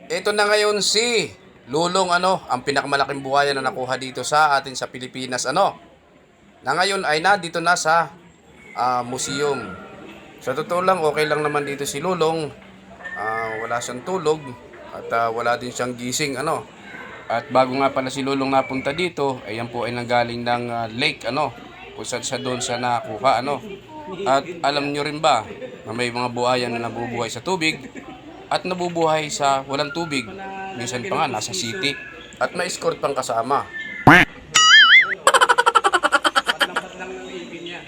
Ito na ngayon si Lulong ang pinakamalaking buhaya na nakuha dito sa atin sa Pilipinas na ngayon ay nandito na sa museum. Sa totoo lang, okay lang naman dito si Lulong. Wala siyang tulog at wala din siyang gising At bago nga pala si Lulong napunta dito, ayan po ay nanggaling ng lake kung saan siya doon sa nakuha At alam nyo rin ba na may mga buhaya na nabubuhay sa tubig at nabubuhay sa walang tubig. Minsan pa nga nasa city at may escort pang kasama. Patlang-patlang ng ibin niya.